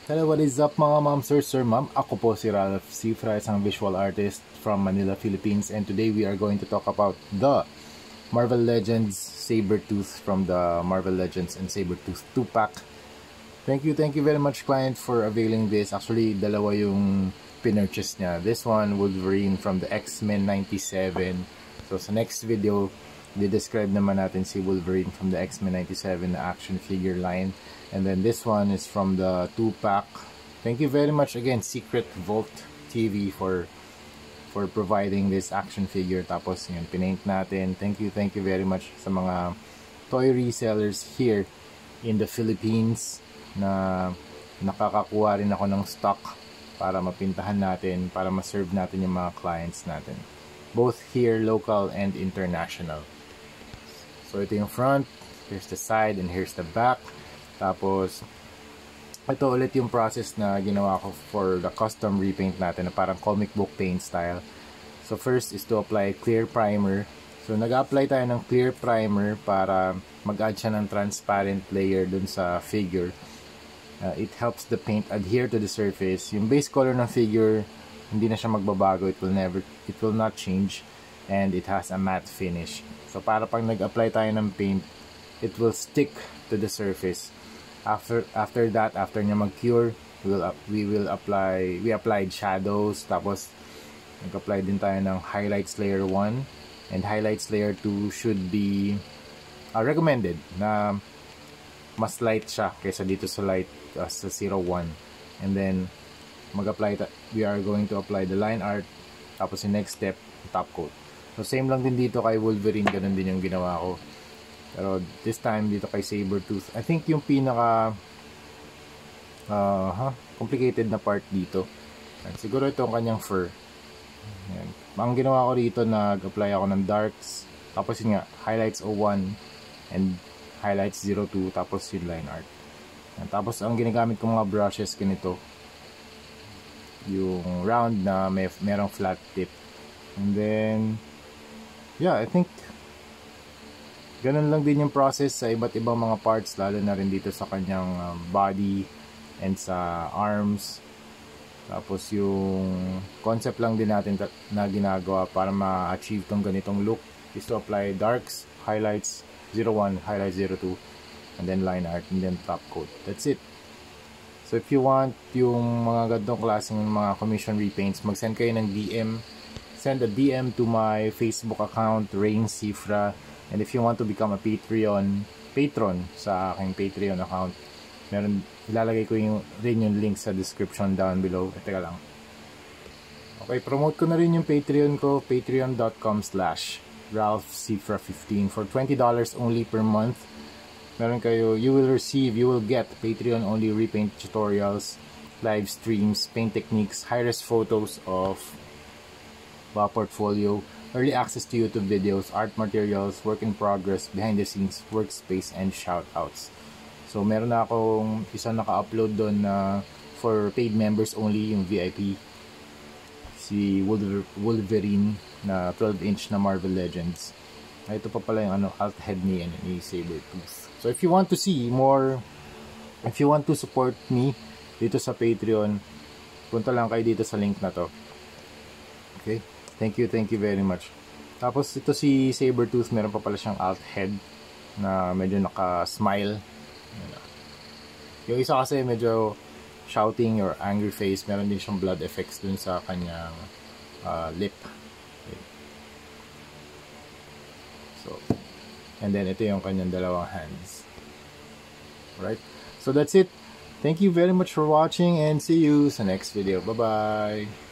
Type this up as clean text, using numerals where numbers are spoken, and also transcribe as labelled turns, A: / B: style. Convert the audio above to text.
A: Hello, what is up mga ma'am, sir, ma'am? Ako po si Ralph Cifra, isang visual artist from Manila, Philippines. And today we are going to talk about the Marvel Legends Sabretooth from the Marvel Legends and Sabretooth 2-pack. Thank you very much client for availing this. Actually, dalawa yung pinurchase niya. This one, Wolverine from the X-Men 97. So sa next video, di-describe naman natin si Wolverine from the X-Men 97 na action figure line. And then this one is from the 2-pack. Thank you very much again, Secret Vault TV, for providing this action figure. Tapos yun, pinaint natin. Thank you very much sa mga toy resellers here in the Philippines na nakakakuha rin ako ng stock para mapintahan natin, para ma-serve natin yung mga clients natin. Both here, local and international. So ito yung front, here's the side, and here's the back. Tapos ito ulit yung process na ginawa ko for the custom repaint natin na parang comic book paint style. So first is to apply clear primer. So nag-apply tayo ng clear primer para mag-add siya ng transparent layer dun sa figure. It helps the paint adhere to the surface. Yung base color ng figure hindi na siya magbabago, it will not change, and it has a matte finish. So para pag nag-apply tayo ng paint, it will stick to the surface. After that, after niya mag-cure, we applied shadows, tapos nag-apply din tayo ng highlights layer 1, and highlights layer 2 should be recommended na mas light siya kaysa dito sa light sa 01. And then we are going to apply the line art, tapos yung next step, top coat. So same lang din dito kay Wolverine, ganun din yung ginawa ko. Pero this time dito kay Sabretooth, I think yung pinaka complicated na part dito, siguro ito ang kanyang fur. Ayan. Ang ginawa ko dito, nag-apply ako ng darks, tapos yun nga, highlights 01 and highlights 02, tapos yung line art. Ayan. Tapos ang ginagamit ko mga brushes ganito, yung round na merong flat tip. And then yeah, I think ganun lang din yung process sa iba't ibang mga parts, lalo na rin dito sa kanyang body and sa arms. Tapos yung concept lang din natin na ginagawa para ma-achieve tong ganitong look is to apply darks, highlights 01, highlights 02, and then line art, and then top coat. That's it. So if you want yung mga ganitong klaseng mga commission repaints, mag-send kayo ng DM. Send a DM to my Facebook account, Rain Cifra. And if you want to become a patron sa aking Patreon account, ilalagay ko rin yung link sa description down below. Teka lang. Okay, promote ko na rin yung Patreon ko, patreon.com/RalphCifra15. For $20 only per month, you will get Patreon only repaint tutorials, live streams, paint techniques, high-res photos of portfolio, early access to YouTube videos, art materials, work in progress, behind the scenes, workspace, and shoutouts. So meron na akong isang naka-upload doon na for paid members only, yung VIP, si Wolverine na 12-inch na Marvel Legends. Ito pa pala yung alt head ni Sabretooth. So if you want to see more, if you want to support me dito sa Patreon, punta lang kayo dito sa link na to. Okay? Thank you very much. Tapos ito si Sabretooth, meron pa pala siyang alt head na medyo naka-smile. Yung isa kasi medyo shouting or angry face, meron din siyang blood effects dun sa kanyang lip. Okay. So, and then ito yung kanyang dalawang hands. Alright? So that's it. Thank you very much for watching, and see you sa next video. Bye-bye!